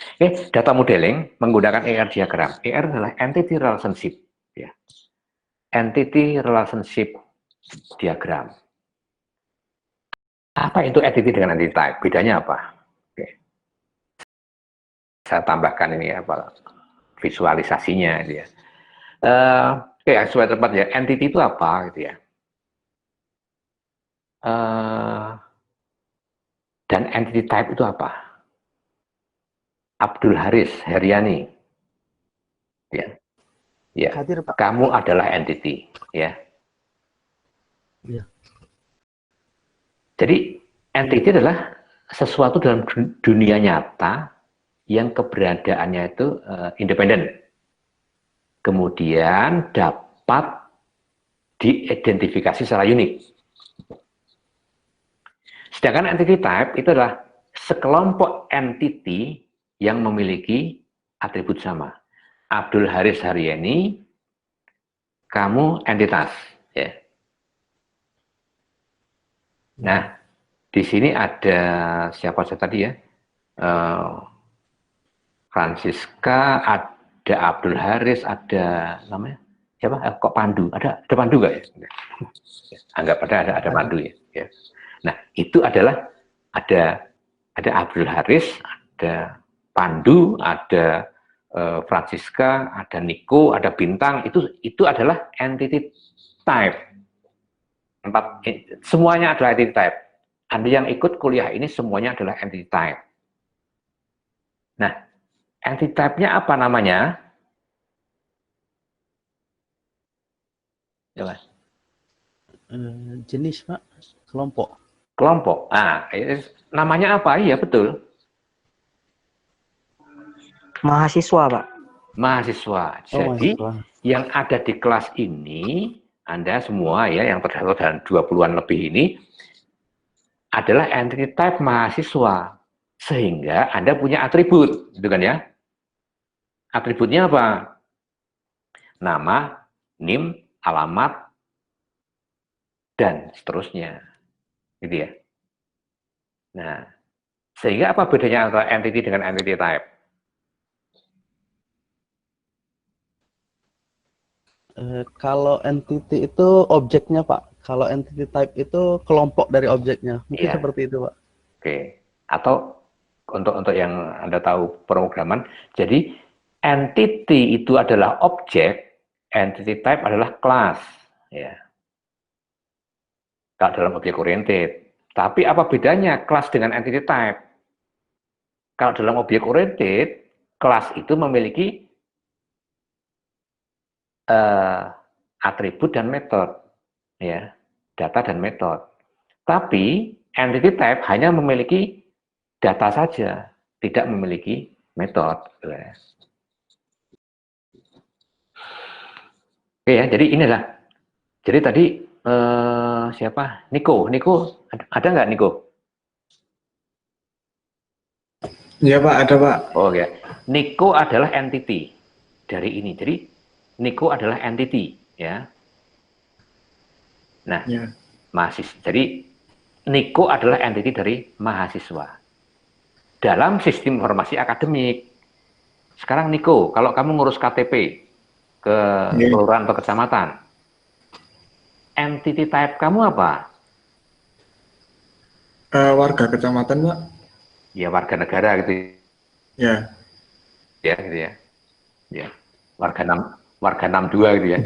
Oke, data modeling menggunakan ER diagram. ER adalah entity relationship, ya. Entity relationship diagram. Apa itu entity dengan entity type? Bedanya apa? Oke. Saya tambahkan ini apa visualisasinya, gitu ya. Oke, supaya tepat ya. Entity itu apa, gitu ya? Dan entity type itu apa? Abdul Haris Heriani, ya, ya. Hadir, Pak. Kamu adalah entity, ya. Iya. Jadi entity adalah sesuatu dalam dunia nyata yang keberadaannya itu independen, kemudian dapat diidentifikasi secara unik. Sedangkan entity type itu adalah sekelompok entity yang memiliki atribut sama. Abdul Haris Haryani, kamu entitas, ya. Nah, di sini ada siapa saja tadi ya? Francisca, ada Abdul Haris, ada namanya siapa? Kok Pandu? Ada Pandu nggak ya? Anggap ada Pandu ya. Ya. Nah, itu adalah ada Abdul Haris, ada Pandu, ada Francisca, ada Niko, ada Bintang. Itu adalah entity type. Semuanya adalah entity type. Anda yang ikut kuliah ini semuanya adalah entity type. Nah, entity type-nya apa namanya? Ya, Mas. Jenis, Pak. Kelompok. Kelompok. Nah, namanya apa? Iya, betul. Mahasiswa, Pak. Mahasiswa. Jadi, yang ada di kelas ini, Anda semua ya, yang terdaftar dalam 20-an lebih ini, adalah entity type mahasiswa. Sehingga Anda punya atribut, gitu kan ya. Atributnya apa? Nama, NIM, alamat, dan seterusnya. Gitu ya. Nah, sehingga apa bedanya antara entity dengan entity type? Kalau entity itu objeknya, Pak. Kalau entity type itu kelompok dari objeknya. Mungkin Ya. seperti itu, Pak. Oke. Atau untuk yang Anda tahu pemrograman, jadi entity itu adalah objek, entity type adalah kelas, ya. Kalau dalam objek oriented. Tapi apa bedanya kelas dengan entity type? Kalau dalam objek oriented, kelas itu memiliki atribut dan metode, ya, data dan metode. Tapi entity type hanya memiliki data saja, tidak memiliki metode. Oke ya, jadi inilah. Jadi tadi siapa? Niko ada nggak Niko? Iya Pak, ada Pak. Oh ya, Niko adalah entity dari ini. Jadi Niko adalah entity, ya. Nah, ya. Mahasiswa. Jadi Niko adalah entity dari mahasiswa dalam sistem informasi akademik. Sekarang Niko, kalau kamu ngurus KTP ke kelurahan atau kecamatan, entity type kamu apa? Warga kecamatan, Pak. Ya, warga negara gitu. Ya. Ya, gitu ya. Ya. Warga 62 gitu ya.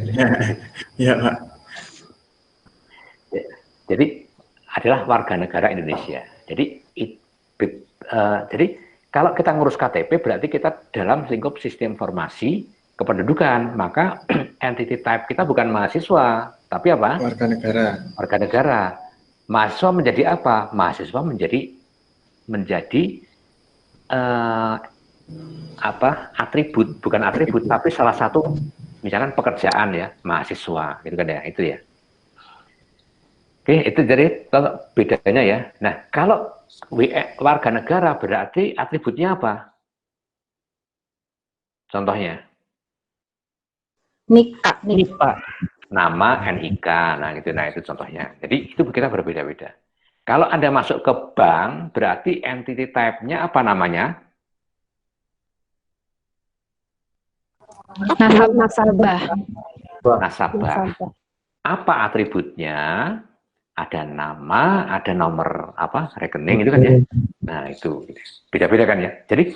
Ya, Pak. Ya. Jadi adalah warga negara Indonesia. Jadi kalau kita ngurus KTP berarti kita dalam lingkup sistem informasi kependudukan, maka entity type kita bukan mahasiswa, tapi apa? Warga negara. Warga negara. Mahasiswa menjadi apa? Mahasiswa menjadi atribut, bukan atribut, tapi salah satu misalkan pekerjaan ya, mahasiswa, gitu kan ya, itu ya. Oke, itu jadi bedanya ya. Nah, kalau warga negara berarti atributnya apa? Contohnya? NIK, Pak. Nama, NIK, nah itu contohnya. Jadi itu kita berbeda-beda. Kalau Anda masuk ke bank, berarti entity type-nya apa namanya? Nasabah. Nasabah. Apa atributnya? Ada nama, ada nomor rekening itu kan ya. Nah itu beda-beda kan ya. Jadi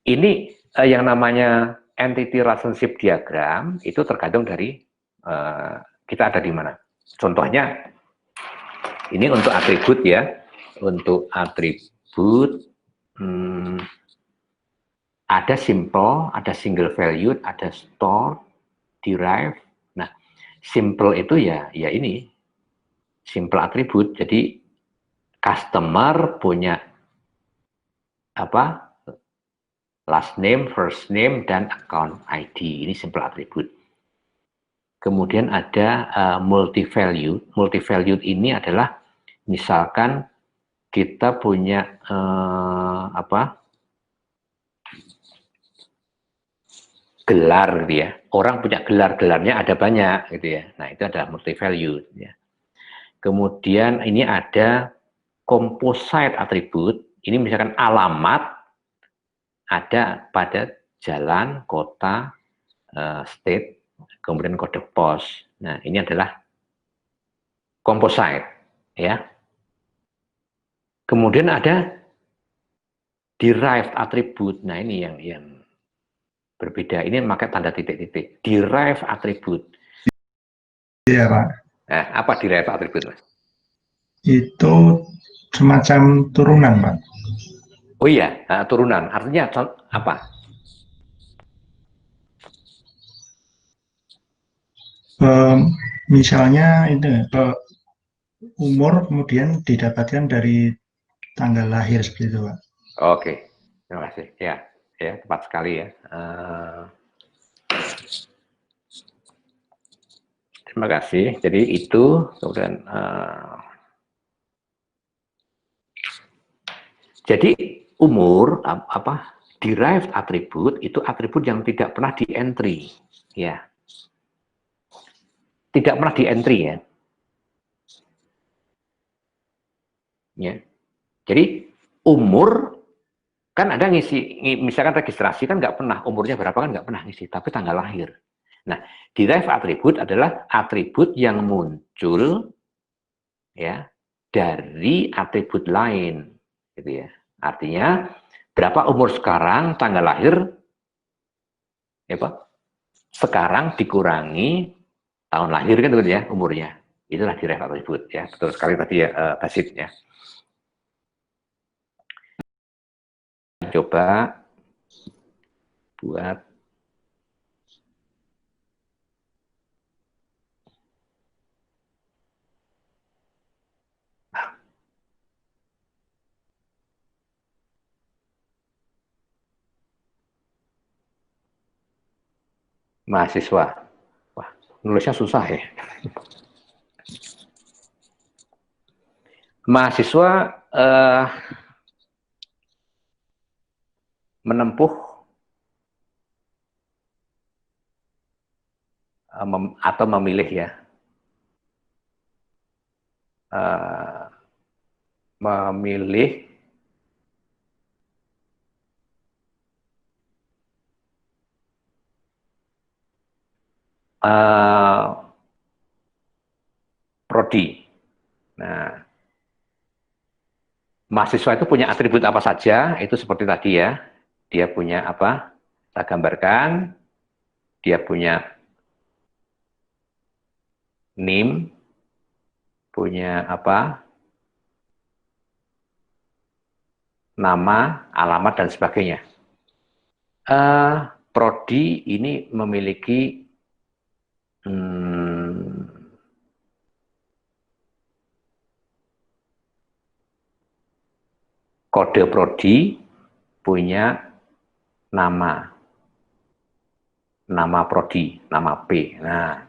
ini yang namanya entity relationship diagram itu tergantung dari kita ada di mana. Contohnya ini untuk atribut ya. Untuk atribut ada simple, ada single valued, ada store, derive. Nah simple itu ya ini simple atribut. Jadi customer punya last name, first name, dan account ID. Ini simple atribut. Kemudian ada multi-valued. Multi-valued ini adalah misalkan kita punya gelar gitu ya. Orang punya gelar-gelarnya ada banyak gitu ya. Nah, itu adalah multi-valued ya. Kemudian ini ada composite atribut. Ini misalkan alamat ada pada jalan, kota, state, kemudian kode pos. Nah, ini adalah composite ya. Kemudian ada derived atribut. Nah, ini yang berbeda. Ini memakai tanda titik-titik. Derived atribut. Iya, Pak. Nah, apa derived atribut, Mas? Itu semacam turunan, Pak. Oh iya, turunan. Artinya apa? Misalnya itu umur kemudian didapatkan dari tanggal lahir seperti itu, Pak. Oke, terima kasih. Ya, tepat sekali ya. Terima kasih. Jadi itu kemudian jadi umur derived atribut itu atribut yang tidak pernah di entry ya. Tidak pernah di entry ya. Ya. Jadi umur kan ada ngisi, misalkan registrasi kan nggak pernah, umurnya berapa kan nggak pernah ngisi, tapi tanggal lahir. Nah, derived atribut adalah atribut yang muncul ya dari atribut lain, gitu ya. Artinya berapa umur sekarang, tanggal lahir, ya Pak? Sekarang dikurangi tahun lahir kan gitu ya umurnya. Itulah derived atribut ya. Betul sekali tadi ya, Basit ya. Coba buat mahasiswa. Wah, nulisnya susah ya. Mahasiswa menempuh atau memilih ya, memilih prodi. Nah, mahasiswa itu punya atribut apa saja, itu seperti tadi ya. Dia punya apa? Kita gambarkan. Dia punya NIM, punya apa? Nama, alamat, dan sebagainya. Prodi ini memiliki kode prodi, punya nama prodi, nama P. Nah,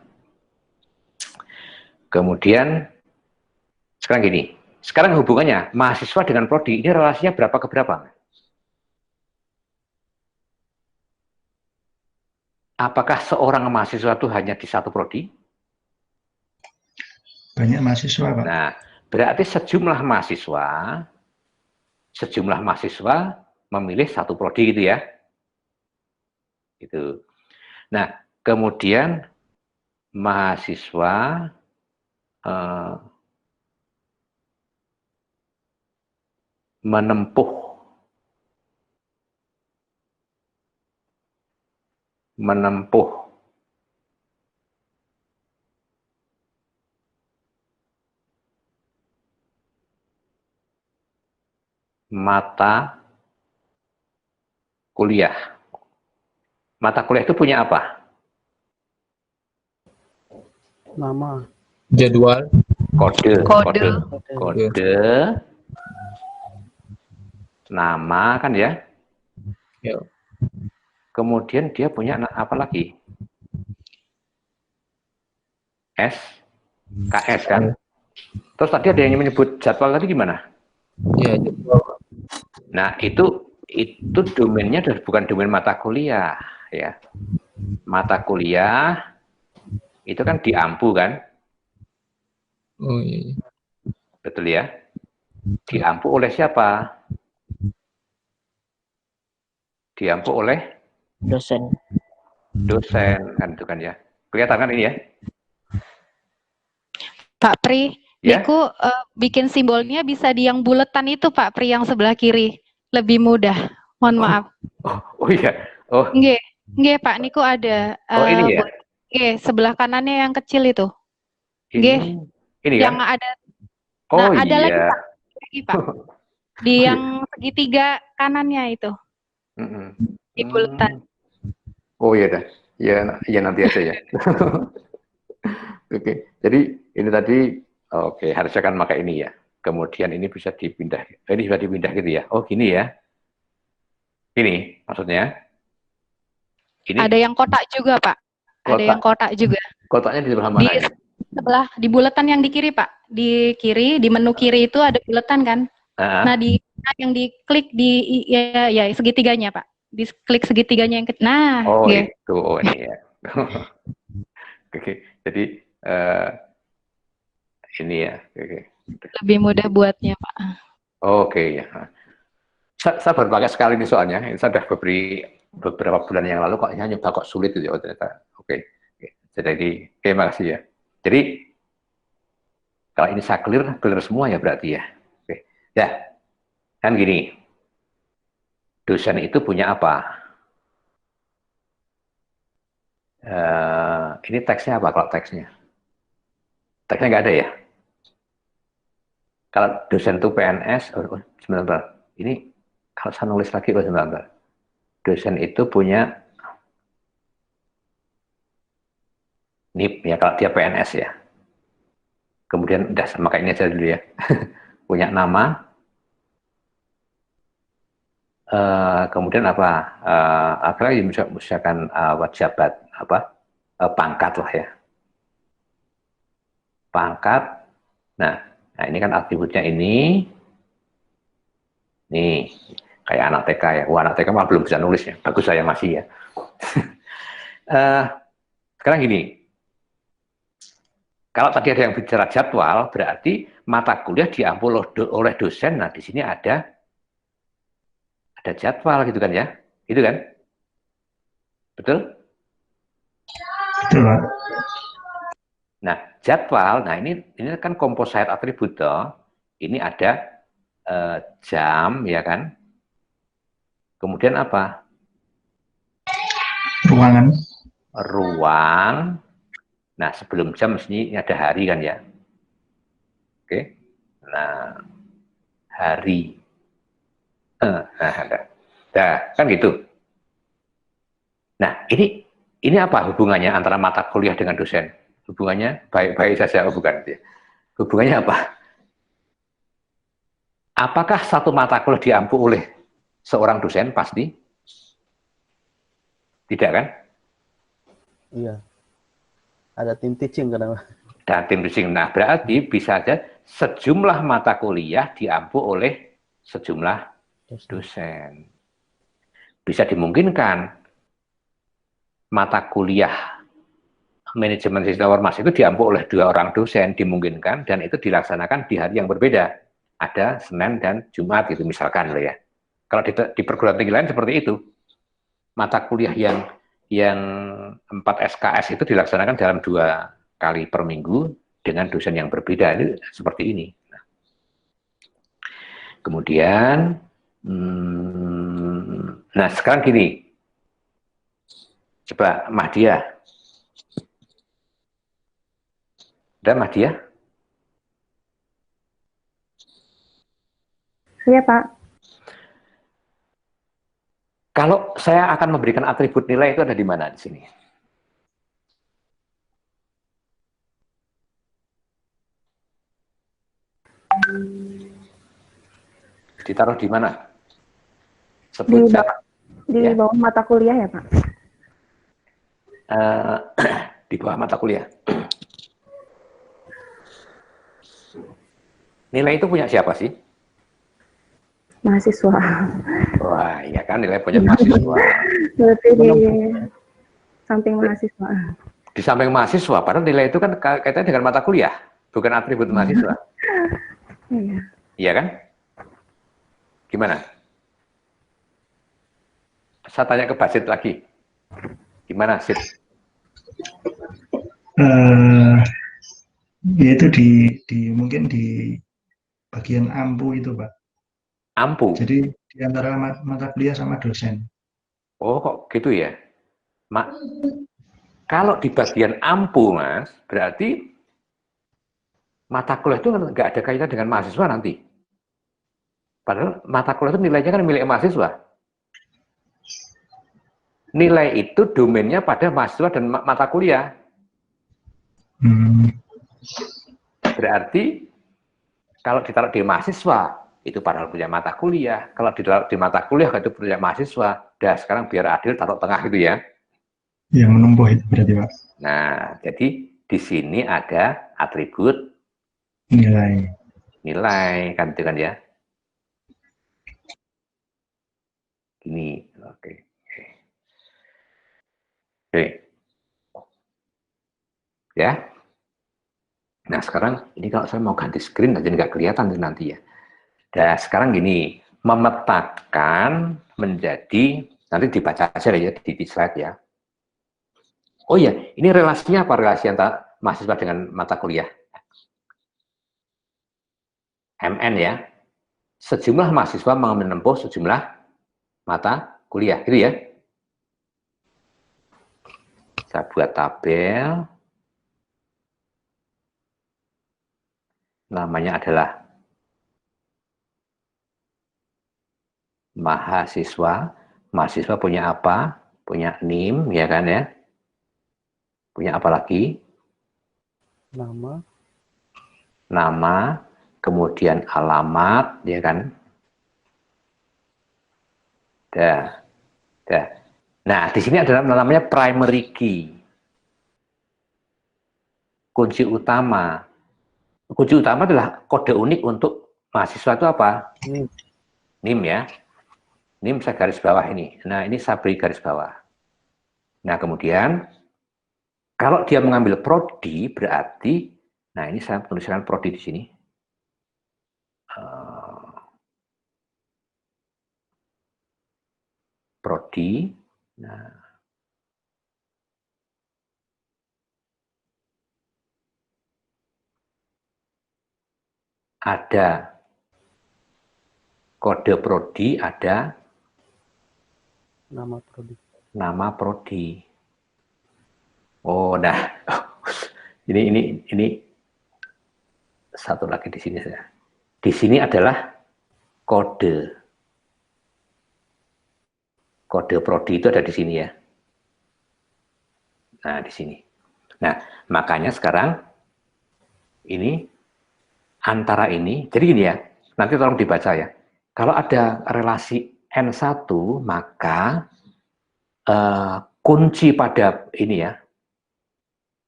kemudian sekarang gini, sekarang hubungannya mahasiswa dengan prodi ini relasinya berapa ke berapa? Apakah seorang mahasiswa itu hanya di satu prodi? Banyak mahasiswa, Pak. Nah, berarti sejumlah mahasiswa memilih satu prodi gitu ya. Gitu. Nah, kemudian mahasiswa menempuh mata kuliah. Mata kuliah itu punya apa? Nama. Jadwal. Kode, Kode. kode, nama kan ya. Ya. Kemudian dia punya apa lagi? KS kan. Terus tadi ada yang menyebut jadwal tadi gimana? Ya, jadwal. Nah, itu domainnya bukan domain mata kuliah ya. Mata kuliah itu kan diampu kan? Oh iya. Betul ya? Diampu oleh siapa? Diampu oleh Dosen. dosen kan itu kan ya. Kelihatan kan ini ya? Pak Pri, Ya? niku bikin simbolnya bisa di yang buletan itu Pak Pri yang sebelah kiri. Lebih mudah. Mohon maaf. Oh iya. Oh, Nggih, nggih Pak, niku ada ini ya. nggih, sebelah kanannya yang kecil itu. Nggih, Ini yang kan? ada Oh ada lagi iya. Pak. Lagi Pak. Di yang segitiga kanannya itu. Di buletan. Oh iya dah. Ya nanti aja ya. Oke. Jadi ini tadi harusnya kan pakai ini ya. Kemudian ini bisa dipindah. Ini bisa dipindah gitu ya. Oh gini ya. Ini maksudnya. Ini Ada yang kotak juga Pak. Ada yang kotak juga. kotaknya di sebelah mana ini? Sebelah di buletan yang di kiri Pak. Di kiri, di menu kiri itu ada buletan kan. Nah di yang diklik di ya segitiganya Pak. Diklik segitiganya yang kecil. Nah, oh gitu. itu, oh ini ya. Oke, jadi ini ya. Oke. Lebih mudah buatnya Pak. Oke ya. Saya baru pakai sekali ini soalnya. Saya sudah beberapa bulan yang lalu kok nyoba kok sulit gitu. Oh, ternyata. Oke. Jadi terima kasih ya. Jadi kalau ini saya clear semua ya berarti ya. Oke. Ya. Kan gini. Dosen itu punya apa? Ini teksnya apa kalau teksnya? Teksnya nggak ada ya? Kalau dosen itu PNS, sebentar. Ini kalau saya nulis lagi, sebentar. Dosen itu punya NIP ya, kalau dia PNS ya. Kemudian udah sama kayak ini aja dulu ya. Punya nama. Kemudian apa? Akhirnya misalkan jabat pangkat lah ya. Pangkat. Nah ini kan atributnya ini. Nih, kayak anak TK ya. Wah, anak TK mah belum bisa nulis ya. Bagus saya masih ya. Sekarang gini. Kalau tadi ada yang bicara jadwal, berarti mata kuliah diampu oleh dosen. Nah, di sini ada jadwal gitu kan ya. Itu kan? Betul? Betul, Pak. Nah, jadwal, ini kan composite atribut toh. Ini ada jam, ya kan? Kemudian apa? Ruangan. Ruang. Nah, sebelum jam ini ada hari kan ya? Oke. Nah, hari. Ada. Nah, kan gitu. Nah, ini apa hubungannya antara mata kuliah dengan dosen? Hubungannya baik-baik saja, bukan? Hubungannya apa? Apakah satu mata kuliah diampu oleh seorang dosen? Pasti. Tidak kan? Iya. Ada tim teaching kadang. Dan tim teaching. Nah, berarti bisa saja sejumlah mata kuliah diampu oleh sejumlah dosen. Bisa dimungkinkan mata kuliah manajemen sistem informasi itu diampu oleh 2 orang dosen, dimungkinkan, dan itu dilaksanakan di hari yang berbeda. Ada Senin dan Jumat gitu misalkan loh ya. Kalau di perguruan tinggi lain seperti itu. Mata kuliah yang yang 4 SKS itu dilaksanakan dalam 2 kali per minggu dengan dosen yang berbeda. Ini seperti ini. Kemudian, nah sekarang gini, coba Mahdia. Ada Mahdia? Iya, Pak. Kalau saya akan memberikan atribut nilai itu ada di mana di sini? Ditaruh di mana? Sebut di bawah mata kuliah ya, Pak? Di bawah mata kuliah. Nilai itu punya siapa sih? Mahasiswa. Wah, iya kan, nilai punya mahasiswa. Berarti di samping mahasiswa. Di samping mahasiswa, padahal nilai itu kan kaitannya dengan mata kuliah, bukan atribut mahasiswa. Iya. Iya kan? Gimana? Saya tanya ke Basit lagi. Gimana, Sid? Yaitu mungkin di bagian ampu itu, Pak. Ampu? Jadi di antara mata kuliah sama dosen. Oh, kok gitu ya? Kalau di bagian ampu, Mas, berarti mata kuliah itu nggak ada kaitan dengan mahasiswa nanti. Padahal mata kuliah itu nilainya kan milik mahasiswa. Nilai itu domainnya pada mahasiswa dan mata kuliah. Berarti kalau ditaruh di mahasiswa, itu padahal punya mata kuliah. Kalau ditaruh di mata kuliah, itu punya mahasiswa. Dah, sekarang biar adil taruh tengah gitu ya. Yang menempuh itu berarti, Pak. Nah, jadi di sini ada atribut Nilai. Nilai, kan itu kan ya. Gini, oke. Ya. Nah, sekarang ini kalau saya mau ganti screen aja nggak kelihatan nanti ya. Nah, sekarang gini, memetakan menjadi, nanti dibaca aja ya di slide ya. Oh iya, ini relasinya apa, relasi antara mahasiswa dengan mata kuliah? MN ya. Sejumlah mahasiswa menempuh sejumlah mata kuliah, gitu ya. Saya buat tabel. Namanya adalah mahasiswa. Mahasiswa punya apa? Punya NIM, ya kan ya? Punya apa lagi? Nama, kemudian alamat, ya kan? Dah. Nah, di sini ada namanya primary key. Kunci utama. Kunci utama adalah kode unik untuk mahasiswa itu apa? NIM ya. NIM saya garis bawah ini. Nah, ini saya beri garis bawah. Nah, kemudian kalau dia mengambil prodi berarti, nah ini saya tuliskan prodi di sini. Prodi. Nah, ada kode prodi, ada nama prodi. Oh, nah, ini satu lagi di sini saya. Di sini adalah kode prodi itu ada di sini ya. Nah, di sini. Nah, makanya sekarang ini antara ini, jadi gini ya, nanti tolong dibaca ya. Kalau ada relasi N1, maka kunci pada ini ya,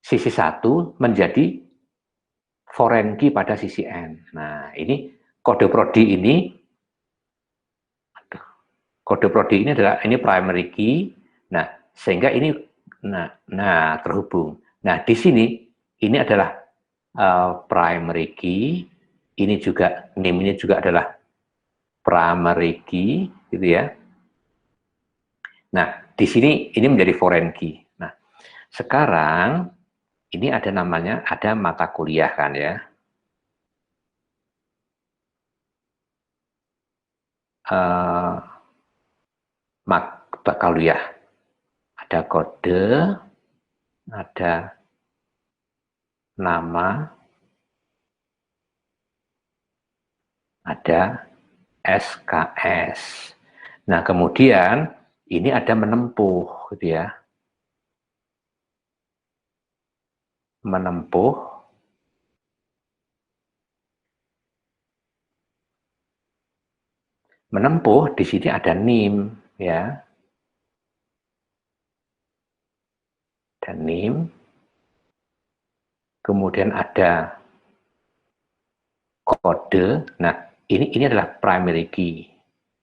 sisi 1 menjadi foreign key pada sisi N. Nah, ini kode prodi ini, adalah ini primary key. Nah, sehingga ini, nah terhubung. Nah, di sini ini adalah primary key, ini juga name ini juga adalah primary key, gitu ya. Nah, di sini ini menjadi foreign key. Nah, sekarang ini ada namanya, ada mata kuliah kan ya. Mata kuliah. Ada kode, ada nama, ada SKS. Nah, kemudian ini ada menempuh gitu ya. Menempuh. Menempuh di sini ada NIM ya. Ada NIM. Kemudian ada kode. Nah, ini adalah primary key.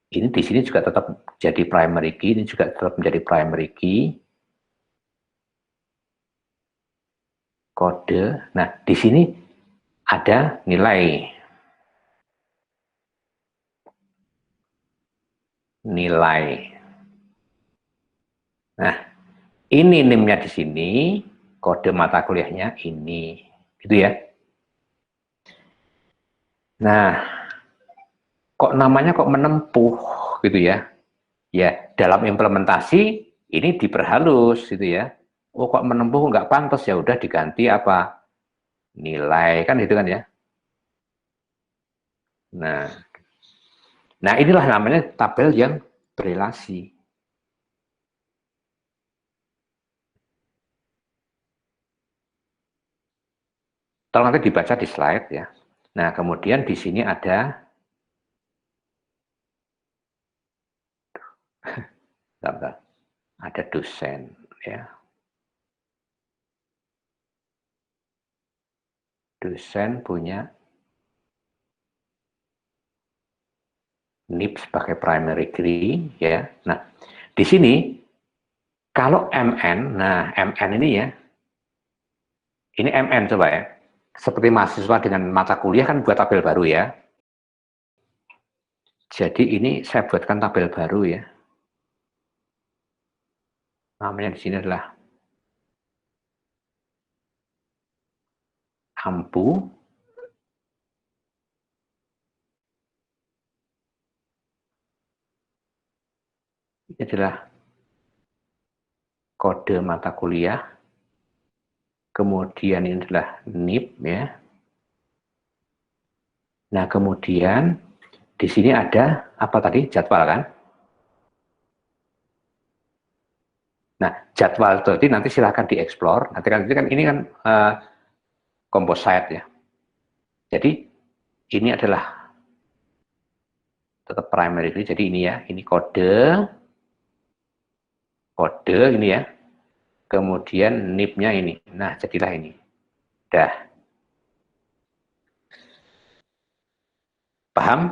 Ini di sini juga tetap jadi primary key, ini juga tetap menjadi primary key. Kode. Nah, di sini ada nilai. Nilai. Nah, ini NIM-nya di sini, kode mata kuliahnya ini, gitu ya. Nah, kok namanya kok menempuh, gitu ya. Ya, dalam implementasi ini diperhalus, gitu ya. Oh, kok menempuh nggak pantas, ya udah diganti apa? Nilai, kan gitu kan ya. Nah, inilah namanya tabel yang berelasi. Tolong nanti dibaca di slide ya. Nah, kemudian di sini ada ada dosen ya. Dosen punya NIP sebagai primary key ya. Nah, di sini kalau MN, nah MN ini ya, ini MN coba ya. Seperti mahasiswa dengan mata kuliah kan buat tabel baru ya. Jadi ini saya buatkan tabel baru ya. Namanya di sini adalah AMPU. Ini adalah kode mata kuliah. Kemudian ini adalah NIP ya. Nah, kemudian di sini ada apa tadi? Jadwal kan? Nah, jadwal tadi nanti silahkan dieksplor. Nanti kan ini kan composite ya. Jadi ini adalah tetap primary key. Jadi ini ya, ini kode ini ya. Kemudian NIP-nya ini. Nah, jadilah ini. Dah. Paham?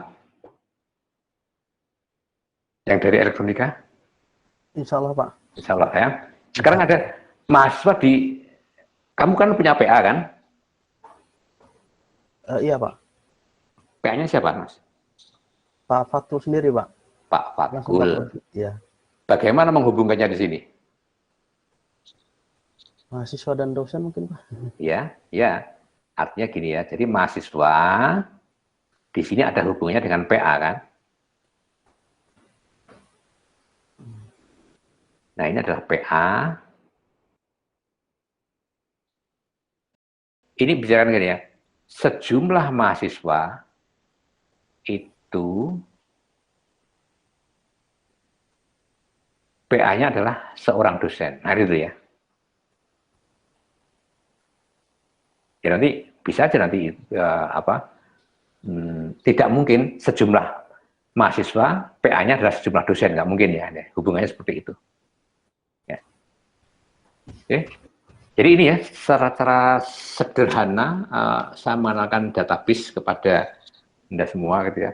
Yang dari elektronika? Insya Allah, Pak. Insya Allah ya. Sekarang ada mahasiswa di, kamu kan punya PA kan? Iya, Pak. PA-nya siapa, Mas? Pak Fatul sendiri, Pak. Pak Fatul. Iya. Bagaimana menghubungkannya di sini? Mahasiswa dan dosen mungkin, Pak. Ya. Artinya gini ya. Jadi mahasiswa di sini ada hubungannya dengan PA kan? Nah, ini adalah PA. Ini bicara gini ya. Sejumlah mahasiswa itu PA-nya adalah seorang dosen. Nah, itu ya. Ya nanti bisa aja nanti tidak mungkin sejumlah mahasiswa PA-nya adalah sejumlah dosen, nggak mungkin ya. Hubungannya seperti itu. Ya. Oke. Jadi ini ya secara sederhana saya mengenalkan database kepada Anda semua gitu ya.